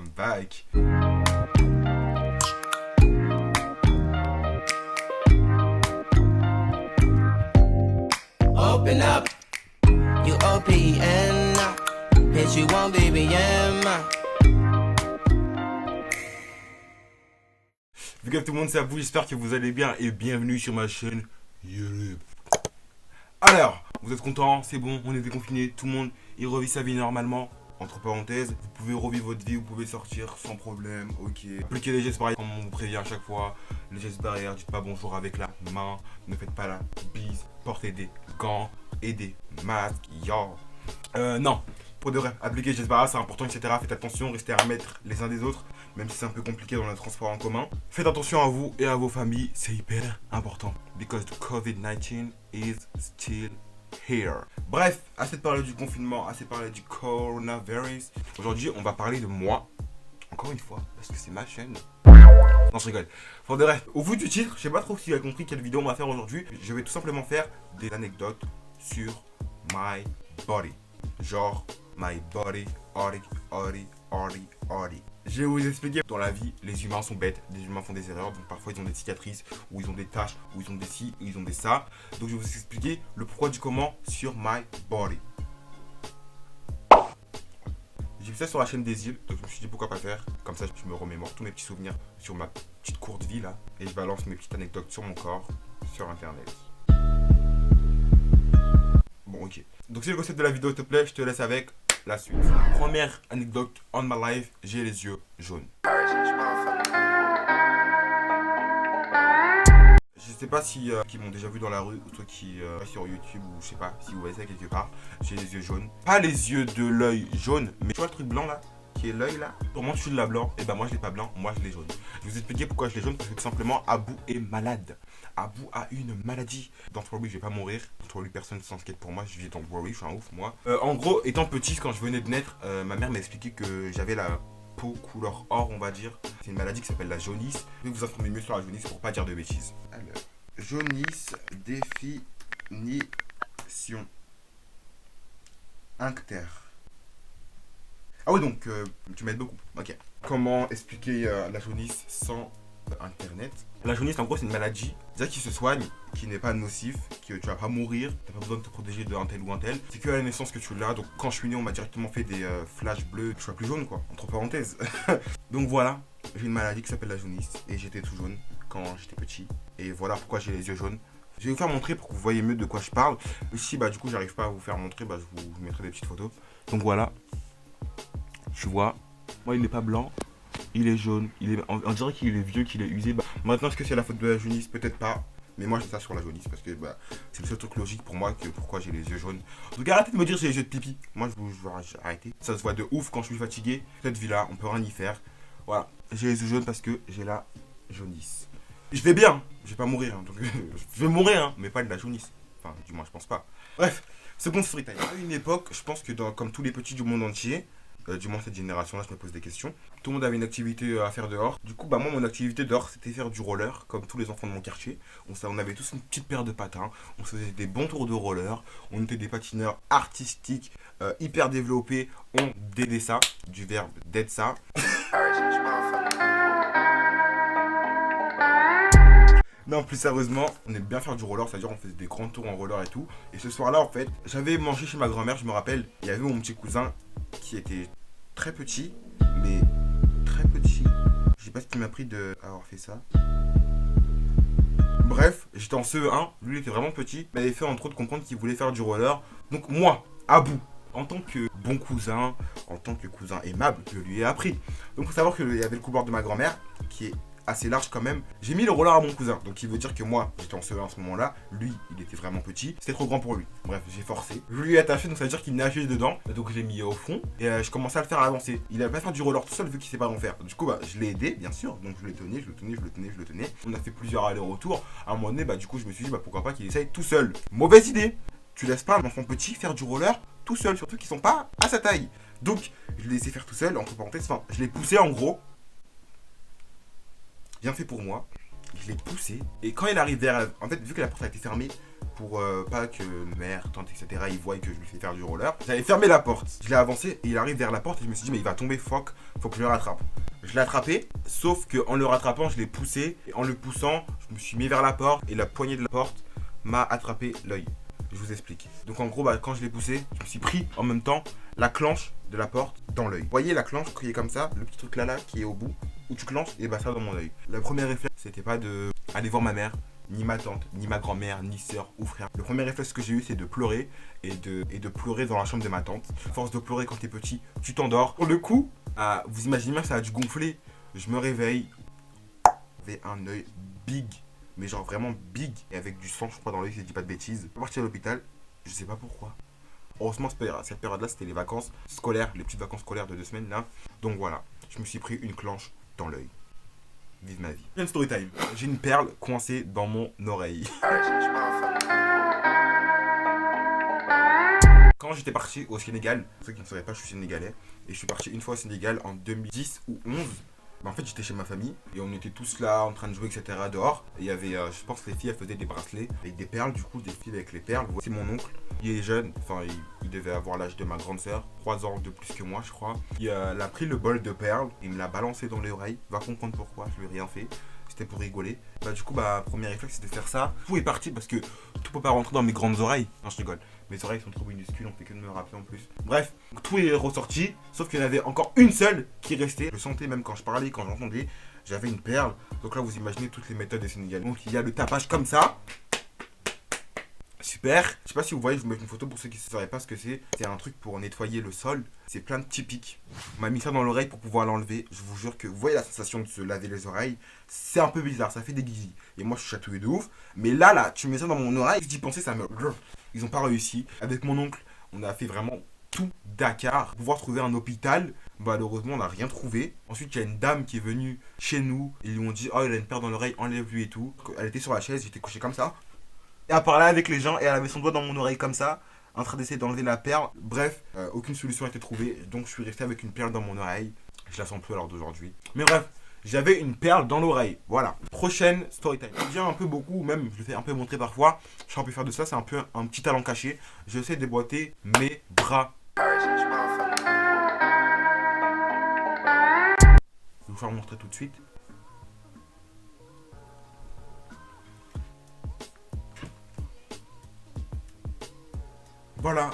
I'm back. Open up, you OPN, hit you on BBM. Big up tout le monde, c'est à vous, j'espère que vous allez bien et bienvenue sur ma chaîne YouTube. Alors, vous êtes contents, c'est bon, on est déconfiné, tout le monde il revit sa vie normalement. Entre parenthèses, vous pouvez revivre votre vie, vous pouvez sortir sans problème, ok. Appliquez les gestes barrières comme on vous prévient à chaque fois. Les gestes barrières, dites pas bonjour avec la main, ne faites pas la bise, portez des gants et des masques, yo. Non, pour de vrai, appliquez les gestes barrières, c'est important, etc. Faites attention, restez à 1 mètre les uns des autres, même si c'est un peu compliqué dans le transport en commun. Faites attention à vous et à vos familles, c'est hyper important. Because the COVID-19 is still here. Bref, assez de parler du confinement, assez de parler du coronavirus. Aujourd'hui, on va parler de moi. Encore une fois, parce que c'est ma chaîne. Non, je rigole. Pour de vrai, au bout du titre, je sais pas trop si vous avez compris quelle vidéo on va faire aujourd'hui. Je vais tout simplement faire des anecdotes sur my body. Genre, my body, body. Je vais vous expliquer, dans la vie, les humains sont bêtes, les humains font des erreurs, donc parfois ils ont des cicatrices, ou ils ont des taches, ou ils ont des ci, ou ils ont des ça. Donc je vais vous expliquer le pourquoi du comment sur my body. J'ai vu ça sur la chaîne des îles, donc je me suis dit pourquoi pas faire. Comme ça je me remémore tous mes petits souvenirs sur ma petite courte vie là, et je balance mes petites anecdotes sur mon corps, sur internet. Bon ok. Donc si le concept de la vidéo te plaît, je te laisse avec la suite. Première anecdote on my life, j'ai les yeux jaunes. Je sais pas si qui m'ont déjà vu dans la rue ou toi qui sur YouTube ou je sais pas si vous voyez ça quelque part. J'ai les yeux jaunes. Pas les yeux de l'œil jaune, mais tu vois le truc blanc là qui est l'œil là. Comment tu l'as blanc? Et ben moi je l'ai pas blanc, moi je l'ai jaune. Je vais vous expliquer pourquoi je l'ai jaune parce que tout simplement Abou est malade. Abou a une maladie. Dans Worry, je vais pas mourir. Dans Worry, personne ne s'inquiète pour moi. Je vis dans Worry, je suis un ouf moi. En gros, étant petit, quand je venais de naître, ma mère m'a expliqué que j'avais la peau couleur or, on va dire. C'est une maladie qui s'appelle la jaunisse. Je vais vous informer mieux sur la jaunisse pour pas dire de bêtises. Alors, jaunisse, définition. Incter. Ah oui, donc tu m'aides beaucoup. Ok. Comment expliquer la jaunisse sans internet? La jaunisse, en gros, c'est une maladie déjà qui se soigne, qui n'est pas nocif, que tu vas pas mourir, t'as pas besoin de te protéger de un tel ou un tel. C'est que à la naissance que tu l'as. Donc quand je suis né, on m'a directement fait des flashs bleus, que je sois plus jaune quoi, entre parenthèses. Donc voilà, j'ai une maladie qui s'appelle la jaunisse et j'étais tout jaune quand j'étais petit. Et voilà pourquoi j'ai les yeux jaunes. Je vais vous faire montrer pour que vous voyez mieux de quoi je parle. Si bah du coup j'arrive pas à vous faire montrer, bah je vous mettrai des petites photos. Donc voilà, tu vois, moi il n'est pas blanc. Il est jaune, on dirait qu'il est vieux, qu'il est usé. Bah, maintenant, est-ce que c'est la faute de la jaunisse? Peut-être pas. Mais moi, j'ai ça sur la jaunisse parce que bah, c'est le seul truc logique pour moi que pourquoi j'ai les yeux jaunes. Donc arrêtez de me dire j'ai les yeux de pipi. Moi, je vais arrêter. Ça se voit de ouf quand je suis fatigué. Cette vie-là, on peut rien y faire. Voilà, j'ai les yeux jaunes parce que j'ai la jaunisse. Je vais bien, je vais pas mourir. Hein, donc, je vais mourir, hein, mais pas de la jaunisse. Enfin, du moins, je pense pas. Bref, seconde story time. À une époque, je pense que comme tous les petits du monde entier, du moins cette génération-là, je me pose des questions. Tout le monde avait une activité à faire dehors. Du coup, bah moi, mon activité dehors, c'était faire du roller, comme tous les enfants de mon quartier. On avait tous une petite paire de patins. On se faisait des bons tours de roller. On était des patineurs artistiques, hyper développés. On dédait ça, du verbe d'être ça. Non, plus sérieusement, on aime bien faire du roller, c'est-à-dire on faisait des grands tours en roller et tout. Et ce soir-là, en fait, j'avais mangé chez ma grand-mère, je me rappelle, il y avait mon petit cousin qui était très petit, mais très petit. Je sais pas ce qui m'a pris de avoir fait ça. Bref, j'étais en CE1, lui il était vraiment petit, il m'avait fait entre autres comprendre qu'il voulait faire du roller. Donc moi, Abou, en tant que bon cousin, en tant que cousin aimable, je lui ai appris. Donc faut savoir qu'il y avait le couloir de ma grand-mère, qui est assez large quand même. J'ai mis le roller à mon cousin, donc il veut dire que moi j'étais en CE1 à ce moment là, lui il était vraiment petit, c'était trop grand pour lui. Bref, j'ai forcé, je lui ai attaché, donc ça veut dire qu'il nageait dedans, donc je l'ai mis au fond et je commençais à le faire avancer. Il avait pas faire du roller tout seul vu qu'il sait pas en faire. Du coup bah je l'ai aidé bien sûr, donc je le tenais. On a fait plusieurs allers-retours. À un moment donné bah du coup je me suis dit bah pourquoi pas qu'il essaye tout seul. Mauvaise idée. Tu laisses pas un enfant petit faire du roller tout seul, surtout qu'ils sont pas à sa taille. Donc je l'ai laissé faire tout seul, entre parenthèses, enfin je l'ai poussé en gros. Bien fait pour moi. Je l'ai poussé. Et quand il arrive vers... En fait, vu que la porte a été fermée, pour pas que mère, tante, etc. ils voient que je lui fais faire du roller, j'avais fermé la porte. Je l'ai avancé et il arrive vers la porte et je me suis dit mais il va tomber, faut que je le rattrape. Je l'ai attrapé, sauf qu'en le rattrapant, je l'ai poussé. Et en le poussant, je me suis mis vers la porte et la poignée de la porte m'a attrapé l'œil. Je vous explique. Donc en gros, quand je l'ai poussé, je me suis pris en même temps la clenche de la porte dans l'œil. Vous voyez la clenche qui est comme ça, le petit truc là qui est au bout, où tu clenches, et bah ça dans mon œil. Le premier réflexe, c'était pas de aller voir ma mère, ni ma tante, ni ma grand-mère, ni soeur ou frère. Le premier réflexe que j'ai eu, c'est de pleurer et de pleurer dans la chambre de ma tante. À force de pleurer quand t'es petit, tu t'endors. Pour le coup, vous imaginez bien que ça a dû gonfler. Je me réveille, j'avais un œil big, mais genre vraiment big, et avec du sang, je crois, dans l'œil, si je dis pas de bêtises. Je suis parti à l'hôpital, je sais pas pourquoi. Heureusement, cette période-là, c'était les vacances scolaires, les petites vacances scolaires de 2 semaines là. Donc voilà, je me suis pris une clenche dans l'œil. Vive ma vie. Une story time. J'ai une perle coincée dans mon oreille. Quand j'étais parti au Sénégal, pour ceux qui ne sauraient pas, je suis sénégalais, et je suis parti une fois au Sénégal en 2010 ou 11. Bah en fait, j'étais chez ma famille et on était tous là en train de jouer, etc. dehors. Et il y avait, je pense que les filles, elles faisaient des bracelets avec des perles, du coup, des filles avec les perles. C'est mon oncle, il est jeune, enfin, il devait avoir l'âge de ma grande sœur, 3 ans de plus que moi, je crois. Il a pris le bol de perles, il me l'a balancé dans les oreilles. Va comprendre pourquoi, je lui ai rien fait. C'était pour rigoler. Bah, du coup, premier réflexe, c'était de faire ça. Tout est parti parce que tout peut pas rentrer dans mes grandes oreilles. Non, je rigole. Mes oreilles sont trop minuscules, on fait que de me rappeler en plus. Bref, tout est ressorti, sauf qu'il y en avait encore une seule qui restait. Je sentais même quand je parlais, quand j'entendais, j'avais une perle. Donc là, vous imaginez toutes les méthodes des Sénégalais. Donc il y a le tapage comme ça. Super. Je sais pas si vous voyez, je vous mets une photo pour ceux qui ne sauraient pas ce que c'est. C'est un truc pour nettoyer le sol. C'est plein de typiques. On m'a mis ça dans l'oreille pour pouvoir l'enlever. Je vous jure que vous voyez la sensation de se laver les oreilles. C'est un peu bizarre, ça fait des guisis. Et moi je suis chatouillé de ouf. Mais là, tu mets ça dans mon oreille. J'y pensais, ça me... Ils ont pas réussi. Avec mon oncle, on a fait vraiment tout Dakar pour pouvoir trouver un hôpital. Malheureusement, on n'a rien trouvé. Ensuite, il y a une dame qui est venue chez nous. Ils lui ont dit, oh, il a une perle dans l'oreille, enlève-lui et tout. Elle était sur la chaise, j'étais couché comme ça. Et elle parlait avec les gens et elle avait son doigt dans mon oreille comme ça, en train d'essayer d'enlever la perle. Bref, aucune solution a été trouvée. Donc, je suis resté avec une perle dans mon oreille. Je la sens plus à l'heure d'aujourd'hui. Mais bref. J'avais une perle dans l'oreille. Voilà. Prochaine story time. Je viens un peu beaucoup, même je le fais un peu montrer parfois. Je sais un peu faire de ça, c'est un peu un petit talent caché. Je sais déboîter mes bras. Je vais vous faire montrer tout de suite. Voilà.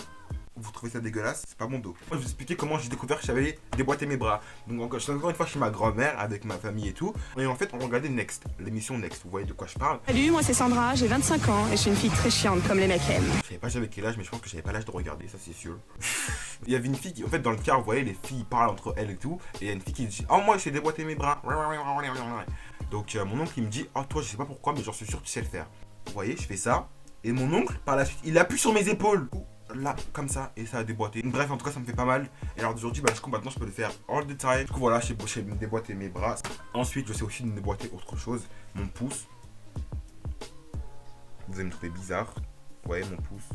Vous trouvez ça dégueulasse, c'est pas mon dos. Moi, je vais vous expliquer comment j'ai découvert que j'avais déboîté mes bras. Donc, je suis encore une fois chez ma grand-mère avec ma famille et tout. Et en fait, on regardait Next, l'émission Next. Vous voyez de quoi je parle? Salut, moi c'est Sandra, j'ai 25 ans et je suis une fille très chiante comme les mecs aiment. Je savais pas j'avais quel âge, mais je pense que j'avais pas l'âge de regarder, ça c'est sûr. Il y avait une fille qui, en fait, dans le car, vous voyez, les filles parlent entre elles et tout. Et il y a une fille qui dit, oh, moi, j'ai déboîté mes bras. Donc, mon oncle, il me dit, oh, toi, je sais pas pourquoi, mais j'en suis sûr que tu sais le faire. Vous voyez, je fais ça. Et mon oncle, par la suite, il appuie sur mes épaules. Là, comme ça, et ça a déboîté. Bref, en tout cas, ça me fait pas mal. Et alors d'aujourd'hui, du coup, maintenant, je peux le faire all the time. Du coup, voilà, je sais me déboîter mes bras. Ensuite, je sais aussi me déboîter autre chose. Mon pouce. Vous allez me trouver bizarre. Ouais, mon pouce.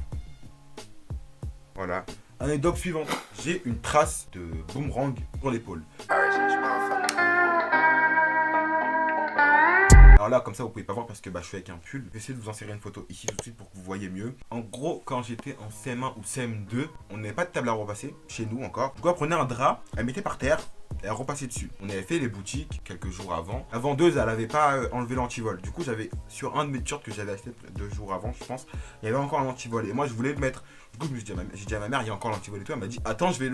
Voilà. Anecdote suivante. J'ai une trace de boomerang sur l'épaule. Alors là, comme ça, vous pouvez pas voir parce que je suis avec un pull. Je vais essayer de vous insérer une photo ici tout de suite pour que vous voyez mieux. En gros, quand j'étais en CM1 ou CM2, on n'avait pas de table à repasser chez nous encore. Du coup, elle prenait un drap, elle mettait par terre et elle repassait dessus. On avait fait les boutiques quelques jours avant. La vendeuse, elle avait pas enlevé l'antivol. Du coup, j'avais sur un de mes t-shirts que j'avais acheté 2 jours avant, je pense, il y avait encore un antivol. Et moi, je voulais le mettre. Du coup, j'ai dit à ma mère, il y a encore l'antivol et tout. Elle m'a dit, attends, je vais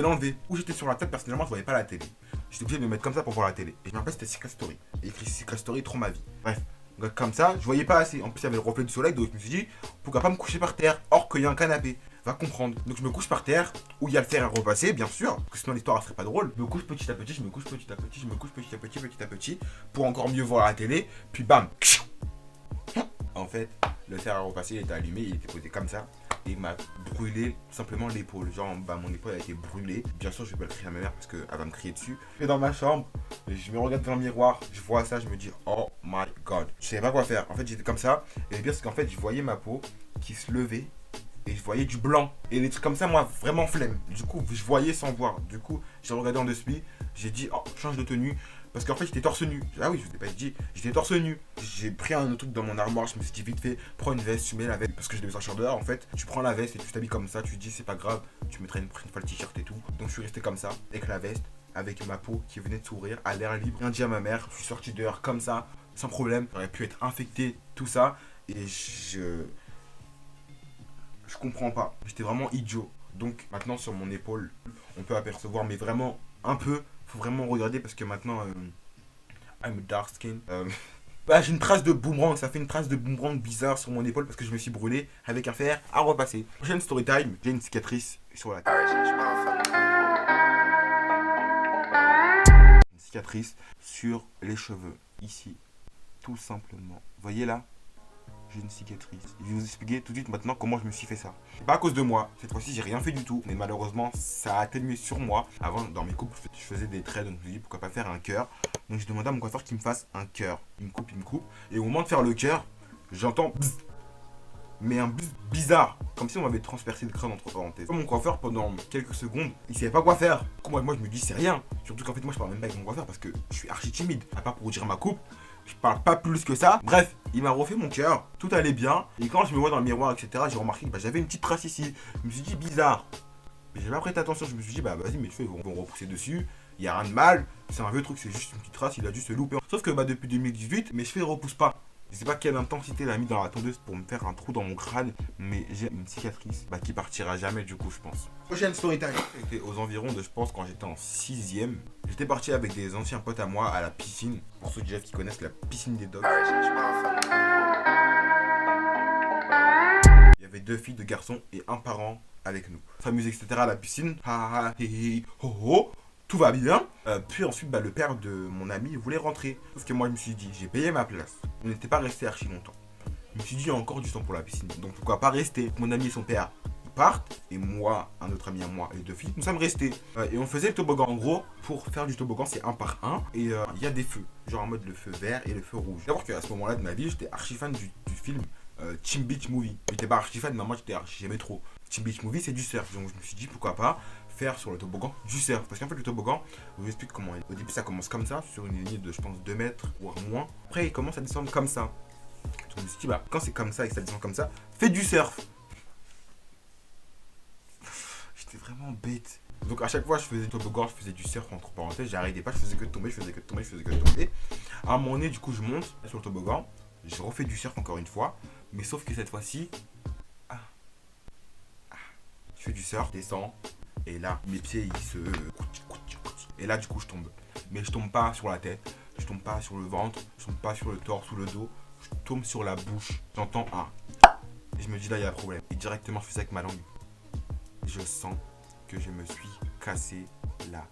l'enlever. Où j'étais sur la table, personnellement, je voyais pas la télé. J'étais obligé de me mettre comme ça pour voir la télé. Et je me rappelle, c'était Secret Story. Et écrit Secret Story, trop ma vie. Bref, donc, comme ça, je voyais pas assez. En plus, il y avait le reflet du soleil, donc je me suis dit, pourquoi pas me coucher par terre, or qu'il y a un canapé. Va comprendre. Donc je me couche par terre, où il y a le fer à repasser, bien sûr, parce que sinon l'histoire elle serait pas drôle. Je me couche petit à petit, je me couche petit à petit, je me couche petit à petit, pour encore mieux voir la télé. Puis bam. En fait, le fer à repasser il était allumé, il était posé comme ça. Et il m'a brûlé simplement l'épaule. Genre, mon épaule a été brûlée. Bien sûr, je vais pas le crier à ma mère parce qu'elle va me crier dessus. Je vais dans ma chambre, je me regarde dans le miroir, je vois ça, je me dis, oh my god. Je savais pas quoi faire. En fait, j'étais comme ça. Et le pire, c'est qu'en fait, je voyais ma peau qui se levait et je voyais du blanc. Et les trucs comme ça, moi, vraiment flemme. Du coup, je voyais sans voir. Du coup, j'ai regardé en dessous, j'ai dit, oh, change de tenue. Parce qu'en fait, j'étais torse nu. Ah oui, je vous ai pas dit, j'étais torse nu. J'ai pris un autre truc dans mon armoire, je me suis dit vite fait, prends une veste, tu mets la veste. Parce que je devais sortir dehors, en fait. Tu prends la veste et tu t'habilles comme ça, tu te dis, c'est pas grave, tu mettras une prochaine fois le t-shirt et tout. Donc je suis resté comme ça, avec la veste, avec ma peau qui venait de s'ouvrir, à l'air libre. Rien dit à ma mère, je suis sorti dehors comme ça, sans problème. J'aurais pu être infecté, tout ça. Et je comprends pas. J'étais vraiment idiot. Donc maintenant, sur mon épaule, on peut apercevoir, mais vraiment un peu. Faut vraiment regarder parce que maintenant, I'm dark skin. Bah, j'ai une trace de boomerang, ça fait une trace de boomerang bizarre sur mon épaule parce que je me suis brûlé avec un fer à repasser. Prochaine story time, j'ai une cicatrice sur la tête. Une cicatrice sur les cheveux, ici, tout simplement. Vous voyez là, j'ai une cicatrice. Je vais vous expliquer tout de suite maintenant comment je me suis fait ça. C'est pas à cause de moi, cette fois-ci j'ai rien fait du tout. Mais malheureusement, ça a atténué sur moi. Avant, dans mes coupes, je faisais des traits, donc je me suis dit pourquoi pas faire un cœur. Donc j'ai demandé à mon coiffeur qu'il me fasse un cœur. Il me coupe. Et au moment de faire le cœur, j'entends bzz. Mais un bzz bizarre. Comme si on m'avait transpercé le crâne entre parenthèses. Mon coiffeur, pendant quelques secondes, il savait pas quoi faire. Du coup, moi je me dis c'est rien. Surtout qu'en fait, moi je parle même pas avec mon coiffeur parce que je suis archi timide. À part pour dire ma coupe. Je parle pas plus que ça. Bref, il m'a refait mon cœur. Tout allait bien. Et quand je me vois dans le miroir, etc., j'ai remarqué que j'avais une petite trace ici. Je me suis dit bizarre. Mais j'ai pas prêté attention. Je me suis dit, bah vas-y, mes cheveux vont repousser dessus. Il y a rien de mal. C'est un vieux truc, c'est juste une petite trace. Il a dû se louper. Sauf que depuis 2018, mes cheveux ne repoussent pas. Je sais pas quelle intensité elle a mis dans la tondeuse pour me faire un trou dans mon crâne. Mais j'ai une cicatrice qui partira jamais du coup, je pense. Prochaine story time. C'était aux environs de, je pense, quand j'étais en 6ème. J'étais parti avec des anciens potes à moi à la piscine. Pour ceux qui connaissent la piscine des dogs. Il y avait 2 filles, 2 garçons et un parent avec nous. On s'amusait, etc. à la piscine. Ha ha, hi hi, ho ho. Tout va bien. Puis ensuite, le père de mon ami voulait rentrer. Sauf que moi, je me suis dit, j'ai payé ma place. On n'était pas resté archi longtemps. Je me suis dit, il y a encore du temps pour la piscine. Donc pourquoi pas rester. Mon ami et son père partent. Et moi, un autre ami à moi et les 2 filles, nous sommes restés. Et on faisait le toboggan. En gros, pour faire du toboggan, c'est un par un. Et il y a des feux. Genre en mode le feu vert et le feu rouge. D'abord qu'à ce moment-là de ma vie, j'étais archi fan du film Team Beach Movie. J'étais pas archi fan, mais moi j'étais archi, j'aimais trop. Team Beach Movie, c'est du surf. Donc je me suis dit, pourquoi pas faire sur le toboggan du surf. Parce qu'en fait, le toboggan, je vous explique comment. Au début, ça commence comme ça, sur une ligne de, je pense, 2 mètres, voire moins. Après, il commence à descendre comme ça. Donc je me suis dit, quand c'est comme ça et que ça descend comme ça, fais du surf. J'étais vraiment bête. Donc à chaque fois, je faisais du toboggan, je faisais du surf, entre parenthèses, j'arrêtais pas, je faisais que de tomber, je faisais que de tomber, je faisais que de tomber. À un moment donné, du coup, je monte sur le toboggan, je refais du surf encore une fois, mais sauf que cette fois-ci, je fais du surf, descends. Et là, mes pieds, ils se... Et là, du coup, je tombe. Mais je tombe pas sur la tête. Je tombe pas sur le ventre. Je tombe pas sur le torse ou le dos. Je tombe sur la bouche. J'entends un... Et je me dis, là, il y a un problème. Et directement, je fais ça avec ma langue. Je sens que je me suis cassé la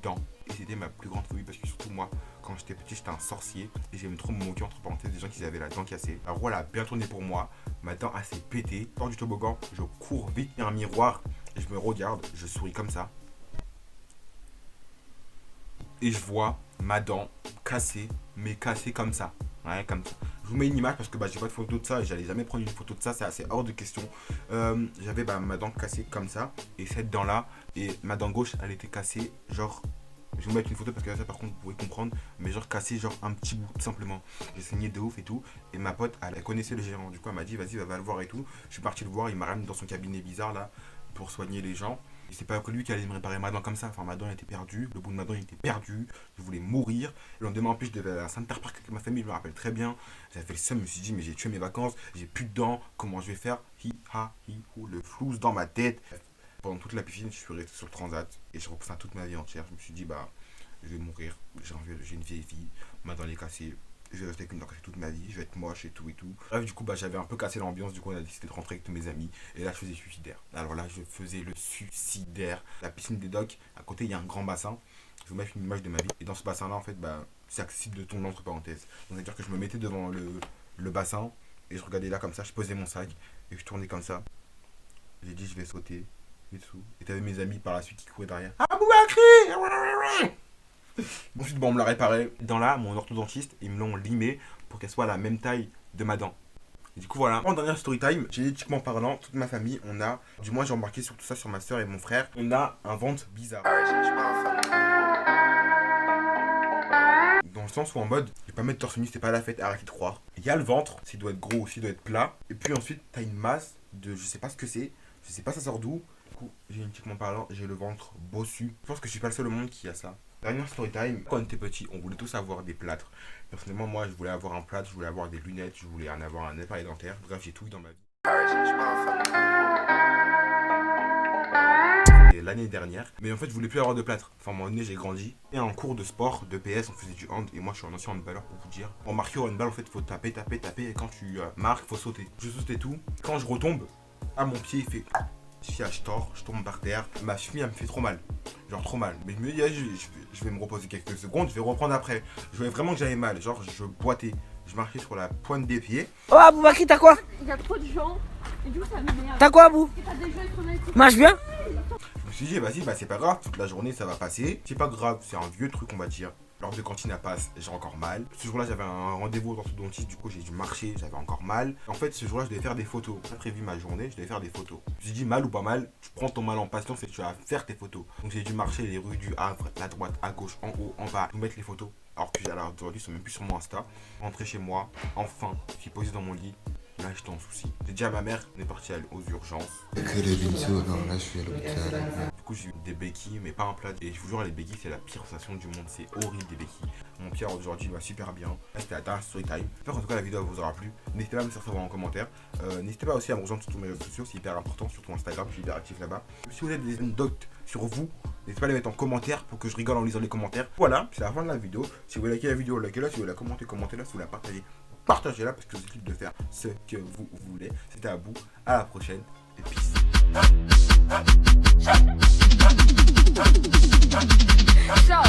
dent. Et c'était ma plus grande phobie. Parce que surtout, moi, quand j'étais petit, j'étais un sorcier. Et j'aimais trop me moquer, entre parenthèses, des gens qui avaient la dent cassée. Alors voilà, bien tourné pour moi. Ma dent a s'est pétée. Hors du toboggan, je cours vite vers un miroir. Et je me regarde, je souris comme ça. Et je vois ma dent cassée, mais cassée comme ça. Ouais, comme ça. Je vous mets une image parce que j'ai pas de photo de ça et j'allais jamais prendre une photo de ça, c'est assez hors de question. J'avais ma dent cassée comme ça. Et cette dent là, et ma dent gauche, elle était cassée, genre... Je vais vous mettre une photo parce que là, ça par contre, vous pouvez comprendre. Mais genre cassée, genre un petit bout, tout simplement. J'ai saigné de ouf et tout. Et ma pote, elle connaissait le gérant. Du coup, elle m'a dit, vas-y, va le voir et tout. Je suis parti le voir, il m'a ramené dans son cabinet bizarre là. Pour soigner les gens. Et c'est pas que lui qui allait me réparer ma dent comme ça. Enfin, ma dent elle était perdue. Le bout de ma dent il était perdu. Je voulais mourir. Le lendemain en plus, je devais aller à Center Park avec ma famille. Je me rappelle très bien. J'avais fait le seum. Je me suis dit, mais j'ai tué mes vacances. J'ai plus de dents. Comment je vais faire? Hi ha hi ho. Le flouze dans ma tête. Pendant toute la piscine, je suis resté sur le transat. Et je repense à toute ma vie entière. Je me suis dit, je vais mourir. J'ai une vieille fille. Ma dent elle est cassée. Je vais rester avec une dent cassée toute ma vie, je vais être moche et tout et tout. Bref, du coup, j'avais un peu cassé l'ambiance, du coup, on a décidé de rentrer avec tous mes amis. Et là, je faisais suicidaire. Alors là, je faisais le suicidaire. La piscine des docks, à côté, il y a un grand bassin. Je vais vous mettre une image de ma vie. Et dans ce bassin-là, en fait, c'est accessible de ton entre parenthèses. Donc, c'est-à-dire que je me mettais devant le bassin et je regardais là comme ça, je posais mon sac et je tournais comme ça. J'ai dit, je vais sauter et tout. Et t'avais mes amis par la suite qui couraient derrière. Aboubakri! Ensuite, on me l'a réparé. Dans là, mon orthodontiste, ils me l'ont limé pour qu'elle soit à la même taille de ma dent. Et du coup voilà, en dernière story time, génétiquement parlant, toute ma famille, on a, du moins j'ai remarqué sur tout ça sur ma soeur et mon frère, on a un ventre bizarre. Dans le sens où en mode, je vais pas mettre torse nu, c'est pas la fête, arrêtez de croire. Il y a le ventre, s'il doit être gros ou s'il doit être plat. Et puis ensuite, t'as une masse de, je sais pas ce que c'est, je sais pas ça sort d'où. Du coup, génétiquement parlant, j'ai le ventre bossu. Je pense que je suis pas le seul au monde qui a ça. Dernière story time, quand on était petit, on voulait tous avoir des plâtres. Personnellement, moi, je voulais avoir un plâtre, je voulais avoir des lunettes, je voulais en avoir un appareil dentaire. Bref, j'ai tout eu dans ma vie. C'était l'année dernière, mais en fait, je voulais plus avoir de plâtre. Enfin, à un moment donné, j'ai grandi. Et en cours de sport, de PS, on faisait du hand. Et moi, je suis un ancien handballeur pour vous dire. En marquant au handball, en fait, faut taper. Et quand tu marques, faut sauter. Je sautais tout. Quand je retombe, à mon pied, il fait. Je tombe par terre. Ma cheville, elle me fait trop mal. Genre trop mal. Mais je me dis, je vais me reposer quelques secondes, je vais reprendre après. Je voyais vraiment que j'avais mal. Genre, je boitais. Je marchais sur la pointe des pieds. Oh, Aboubakri, t'as quoi? Il y a trop de gens. Et du coup, ça m'énerve. T'as quoi, Abou? T'as des gens, ils sont là et tout. Marche bien? Je me suis dit, vas-y, bah c'est pas grave. Toute la journée, ça va passer. C'est pas grave, c'est un vieux truc, on va dire. L'heure de cantine à passe, j'ai encore mal. Ce jour-là, j'avais un rendez-vous au orthodontiste, du coup, j'ai dû marcher, j'avais encore mal. En fait, ce jour-là, je devais faire des photos. J'ai prévu ma journée, je devais faire des photos. Je me suis dit, mal ou pas mal, tu prends ton mal en patience et tu vas faire tes photos. Donc, j'ai dû marcher les rues du Havre, la droite, à gauche, en haut, en bas, vous mettre les photos. Alors que aujourd'hui, ils sont même plus sur mon Insta. Rentrer chez moi, enfin, je suis posé dans mon lit. Là, j'étais en souci. J'ai dit à ma mère, on est parti aux urgences. Que les bisous, non, là je suis à l'hôpital. Du coup, j'ai eu des béquilles, mais pas un plat. Et je vous jure, les béquilles, c'est la pire sensation du monde. C'est horrible, des béquilles. Mon pied aujourd'hui va super bien. Là, c'était la dernière story time. J'espère qu'en tout cas, la vidéo vous aura plu. N'hésitez pas à me faire savoir en commentaire. N'hésitez pas aussi à me rejoindre sur tous mes réseaux sociaux, c'est hyper important, surtout Instagram, je suis hyper actif là-bas. Si vous avez des anecdotes sur vous, n'hésitez pas à les mettre en commentaire pour que je rigole en lisant les commentaires. Voilà, c'est la fin de la vidéo. Si vous likez la vidéo, likez-la. Si vous la commentez, commentez-la. Si vous la partagez, partagez-la parce que je vous explique de faire ce que vous voulez. C'était Abou, à la prochaine et peace. Ciao.